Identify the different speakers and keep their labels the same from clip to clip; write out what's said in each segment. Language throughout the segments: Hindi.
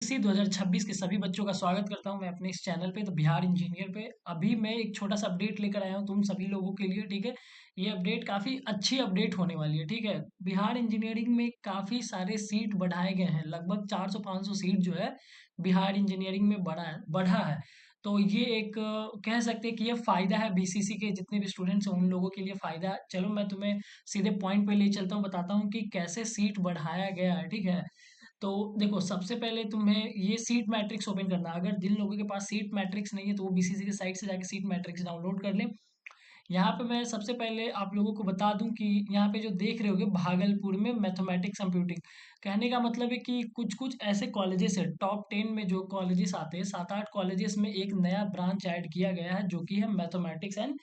Speaker 1: इसी 2026 के सभी बच्चों का स्वागत करता हूं मैं अपने इस चैनल पे तो बिहार इंजीनियर पे। अभी मैं एक छोटा सा अपडेट लेकर आया हूं तुम सभी लोगों के लिए। ठीक है, ये अपडेट काफ़ी अच्छी अपडेट होने वाली है। ठीक है, बिहार इंजीनियरिंग में काफ़ी सारे सीट बढ़ाए गए हैं, लगभग 400-500 सीट जो है बिहार इंजीनियरिंग में बढ़ा है। तो ये एक कह सकते हैं कि ये फ़ायदा है बीसीसी के जितने भी स्टूडेंट्स हैं उन लोगों के लिए फ़ायदा है। चलो मैं तुम्हें सीधे पॉइंट पे ले चलता हूँ, बताता हूँ कि कैसे सीट बढ़ाया गया है। ठीक है, तो देखो सबसे पहले तुम्हें ये सीट मैट्रिक्स ओपन करना है। अगर जिन लोगों के पास सीट मैट्रिक्स नहीं है तो वो बीसीसी के साइट से जाके सीट मैट्रिक्स डाउनलोड कर लें। यहाँ पे मैं सबसे पहले आप लोगों को बता दूं कि यहाँ पे जो देख रहे होगे भागलपुर में मैथमेटिक्स कंप्यूटिंग, कहने का मतलब है कि कुछ कुछ ऐसे कॉलेजेस है टॉप 10 में जो कॉलेजेस आते हैं, 7-8 कॉलेजेस में एक नया ब्रांच ऐड किया गया है जो कि है मैथमेटिक्स एंड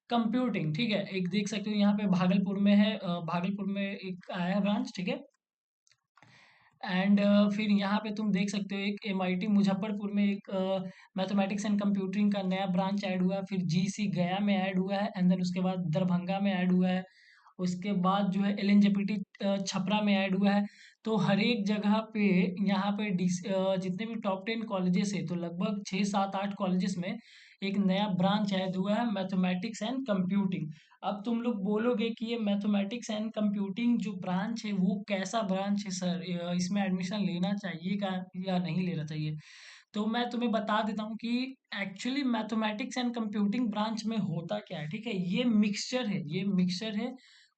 Speaker 1: कंप्यूटिंग। ठीक है, एक देख सकते हो यहाँ पे भागलपुर में है, भागलपुर में एक आया है ब्रांच। ठीक है, एंड फिर यहाँ पे तुम देख सकते हो एक एमआईटी मुजफ्फरपुर में एक मैथमेटिक्स एंड कंप्यूटिंग का नया ब्रांच ऐड हुआ है। फिर जीसी गया में ऐड हुआ है, एंड देन उसके बाद दरभंगा में ऐड हुआ है। उसके बाद जो है एलएनजेपीटी छपरा में ऐड हुआ है। तो हर एक जगह पे यहाँ पे जितने भी टॉप 10 कॉलेजेस है तो लगभग 6-7-8 कॉलेजेस में एक नया ब्रांच ऐड हुआ है मैथमेटिक्स एंड कंप्यूटिंग। अब तुम लोग बोलोगे कि ये मैथमेटिक्स एंड कंप्यूटिंग जो ब्रांच है वो कैसा ब्रांच है सर, इसमें एडमिशन लेना चाहिए का या नहीं लेना चाहिए। तो मैं तुम्हें बता देता हूँ कि actually mathematics and computing branch में होता क्या है। ठीक है, ये मिक्सचर है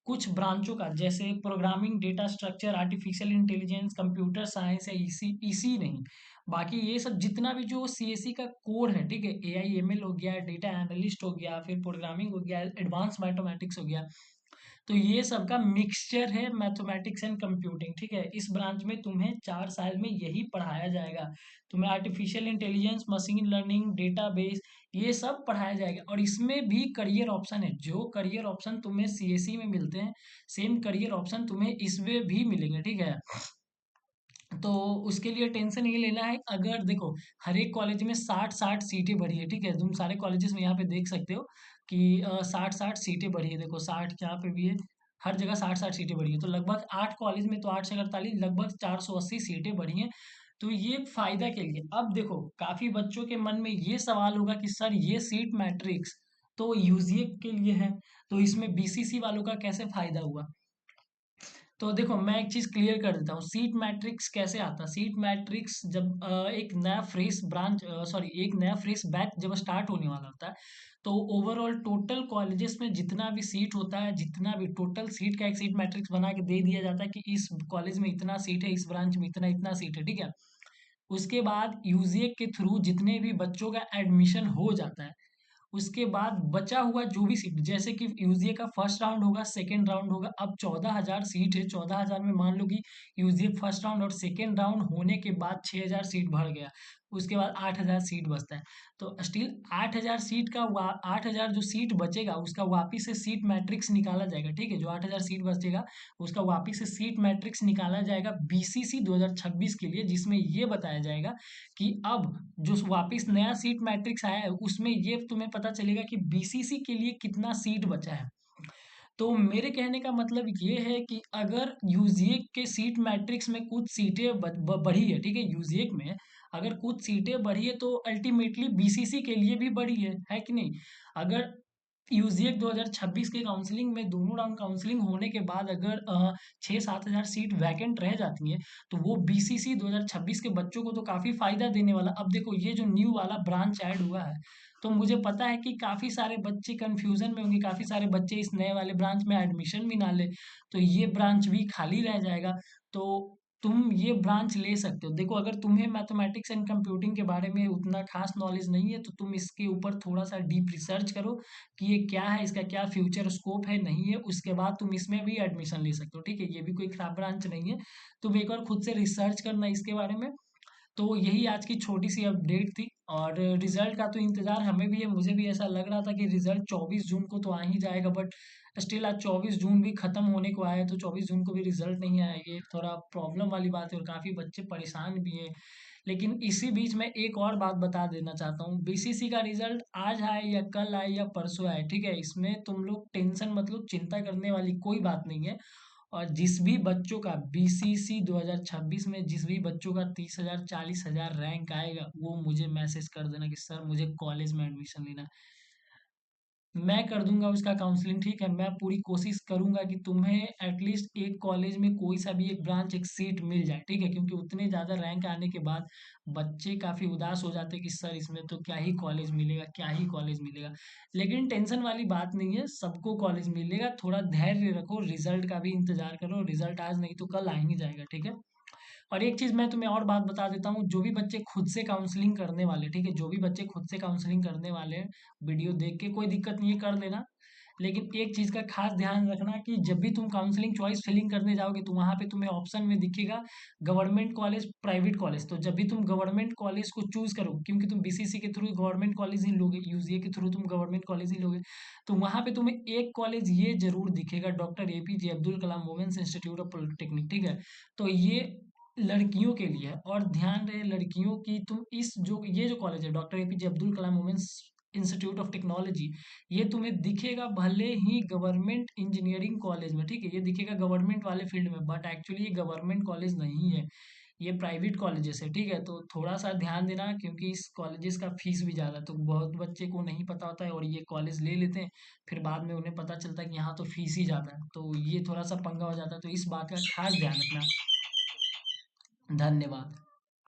Speaker 1: कुछ ब्रांचों का, जैसे programming, data structure, artificial intelligence, computer science है, इसी इसी नहीं, बाकी ये सब जितना भी जो सीएससी का कोर है। ठीक है, एआई एमएल हो गया, डेटा एनालिस्ट हो गया, फिर प्रोग्रामिंग हो गया, एडवांस मैथमेटिक्स हो गया, तो ये सब का मिक्सचर है मैथमेटिक्स एंड कंप्यूटिंग। ठीक है, इस ब्रांच में तुम्हें 4 साल में यही पढ़ाया जाएगा। तुम्हें artificial intelligence, machine learning, database, ये सब पढ़ाया जाएगा। और इसमें भी करियर ऑप्शन है, जो करियर ऑप्शन तुम्हें सीएससी में मिलते हैं सेम करियर ऑप्शन तुम्हें इसमें भी मिलेंगे। ठीक है, तो उसके लिए टेंशन ये लेना है। अगर देखो हर एक कॉलेज में 60-60 सीटें भरी है। ठीक है, तुम सारे कॉलेजेस में यहाँ पे देख सकते हो कि 60-60 सीटें भरी है। देखो 60 यहाँ पे भी है, हर जगह 60-60 सीटें भरी है। तो लगभग 8 कॉलेज में तो 8 से 48 लगभग 480 सीटें भरी हैं। तो ये फायदा के लिए। अब देखो काफी बच्चों के मन में ये सवाल होगा कि सर ये सीट मैट्रिक्स तो यूजीए के लिए है, तो इसमें बीसीसी वालों का कैसे फायदा हुआ। तो देखो मैं एक चीज क्लियर कर देता हूँ, सीट मैट्रिक्स कैसे आता है। सीट मैट्रिक्स जब एक नया फ्रेश ब्रांच, सॉरी एक नया फ्रेश बैच जब स्टार्ट होने वाला होता है, तो ओवरऑल टोटल कॉलेजेस में जितना भी सीट होता है, जितना भी टोटल सीट का एक सीट मैट्रिक्स बना के दे दिया जाता है कि इस कॉलेज में इतना सीट है, इस ब्रांच में इतना इतना सीट है। ठीक है, उसके बाद यूजीए के थ्रू जितने भी बच्चों का एडमिशन हो जाता है, उसके बाद बचा हुआ जो भी सीट, जैसे कि यूजीए का फर्स्ट राउंड होगा, सेकंड राउंड होगा। अब 14,000 सीट है, 14,000 में मान लो कि यूजीए फर्स्ट राउंड और सेकंड राउंड होने के बाद 6,000 सीट भर गया, उसके बाद 8,000 सीट बचता है। तो स्टिल 8,000 सीट का 8,000 जो सीट बचेगा उसका वापिस से सीट मैट्रिक्स निकाला जाएगा। ठीक है, जो 8,000 सीट बचेगा उसका वापिस से सीट मैट्रिक्स निकाला जाएगा बीसीसी 2026 के लिए, जिसमें ये बताया जाएगा कि अब जो वापिस नया सीट मैट्रिक्स आया है उसमें ये तुम्हें पता चलेगा कि बीसीसी के लिए कितना सीट बचा है। तो मेरे कहने का मतलब ये है कि अगर यूजीए के सीट मैट्रिक्स में कुछ सीटें बढ़ी है, ठीक है, यूजीए में अगर कुछ सीटें बढ़ी है तो अल्टीमेटली बीसीसी के लिए भी बढ़ी है कि नहीं। अगर यूजीए 2026 के काउंसलिंग में दोनों राउंड काउंसलिंग होने के बाद अगर 6-7 हजार सीट वैकेंट रह जाती हैं तो वो बीसीसी 2026 के बच्चों को तो काफी फायदा देने वाला। अब देखो ये जो न्यू वाला ब्रांच ऐड हुआ है, तो मुझे पता है कि काफी सारे बच्चे कंफ्यूजन में होंगे, काफी सारे बच्चे इस नए वाले ब्रांच में एडमिशन भी ना ले, तो ये ब्रांच भी खाली रह जाएगा। तो तुम ये ब्रांच ले सकते हो। देखो अगर तुम्हें मैथमेटिक्स एंड कंप्यूटिंग के बारे में उतना खास नॉलेज नहीं है तो तुम इसके ऊपर थोड़ा सा डीप रिसर्च करो कि ये क्या है, इसका क्या फ्यूचर स्कोप है, नहीं है, उसके बाद तुम इसमें भी एडमिशन ले सकते हो। ठीक है, ये भी कोई खराब ब्रांच नहीं है, तुम एक बार खुद से रिसर्च करना इसके बारे में। तो यही आज की छोटी सी अपडेट थी। और रिजल्ट का तो इंतजार हमें भी है, मुझे भी ऐसा लग रहा था कि रिजल्ट 24 जून को तो आ ही जाएगा, बट स्टिल आज 24 जून भी खत्म होने को आया है तो 24 जून को भी रिजल्ट नहीं आया, ये थोड़ा प्रॉब्लम वाली बात है और काफी बच्चे परेशान भी हैं। लेकिन इसी बीच में एक और बात बता देना चाहता हूँ, बीसीसी का रिजल्ट आज आए या कल आए या परसों आए, ठीक है, इसमें तुम लोग टेंशन मतलब चिंता करने वाली कोई बात नहीं है। और जिस भी बच्चों का बीसीसी 2026 में जिस भी बच्चों का 30,000 40,000 रैंक आएगा, वो मुझे मैसेज कर देना कि सर मुझे कॉलेज में एडमिशन लेना है। मैं कर दूंगा उसका काउंसलिंग, ठीक है। मैं पूरी कोशिश करूंगा कि तुम्हें एटलीस्ट एक कॉलेज में कोई सा भी एक ब्रांच एक सीट मिल जाए, ठीक है, क्योंकि उतने ज़्यादा रैंक आने के बाद बच्चे काफ़ी उदास हो जाते हैं कि सर इसमें तो क्या ही कॉलेज मिलेगा, क्या ही कॉलेज मिलेगा। लेकिन टेंशन वाली बात नहीं है, सबको कॉलेज मिलेगा। थोड़ा धैर्य रखो, रिजल्ट का भी इंतजार करो, रिजल्ट आज नहीं तो कल आ ही जाएगा, ठीक है। और एक चीज़ मैं तुम्हें और बात बता देता हूँ, जो भी बच्चे खुद से काउंसलिंग करने वाले, ठीक है, जो भी बच्चे खुद से काउंसलिंग करने वाले हैं, वीडियो देख के कोई दिक्कत नहीं है, कर लेना। लेकिन एक चीज़ का खास ध्यान रखना कि जब भी तुम काउंसलिंग चॉइस फिलिंग करने जाओगे तो वहाँ पे तुम्हें ऑप्शन में दिखेगा गवर्नमेंट कॉलेज, प्राइवेट कॉलेज। तो जब भी तुम गवर्नमेंट कॉलेज को चूज करो, क्योंकि तुम बीसीसी के थ्रू गवर्नमेंट कॉलेज ही लोगे, यूजीए के थ्रू तुम गवर्नमेंट कॉलेज ही लोगे, तो वहाँ पे तुम्हें एक कॉलेज ये जरूर दिखेगा, doctor APJ Abdul Kalam women's institute of polytechnic, ठीक है। तो ये लड़कियों के लिए है। और ध्यान रहे लड़कियों की, तुम इस जो ये जो कॉलेज है doctor APJ Abdul Kalam women's institute of technology, ये तुम्हें दिखेगा भले ही गवर्नमेंट इंजीनियरिंग कॉलेज में, ठीक है, ये दिखेगा गवर्नमेंट वाले फील्ड में, बट एक्चुअली ये गवर्नमेंट कॉलेज नहीं है, ये प्राइवेट कॉलेजेस है, ठीक है। तो थोड़ा सा ध्यान देना, क्योंकि इस कॉलेजेस का फीस भी ज़्यादा है, तो बहुत बच्चे को नहीं पता होता है और ये कॉलेज ले लेते हैं, फिर बाद में उन्हें पता चलता है कि यहाँ तो फीस ही ज़्यादा है, तो ये थोड़ा सा पंगा हो जाता है, तो इस बात का खास ध्यान रखना। धन्यवाद।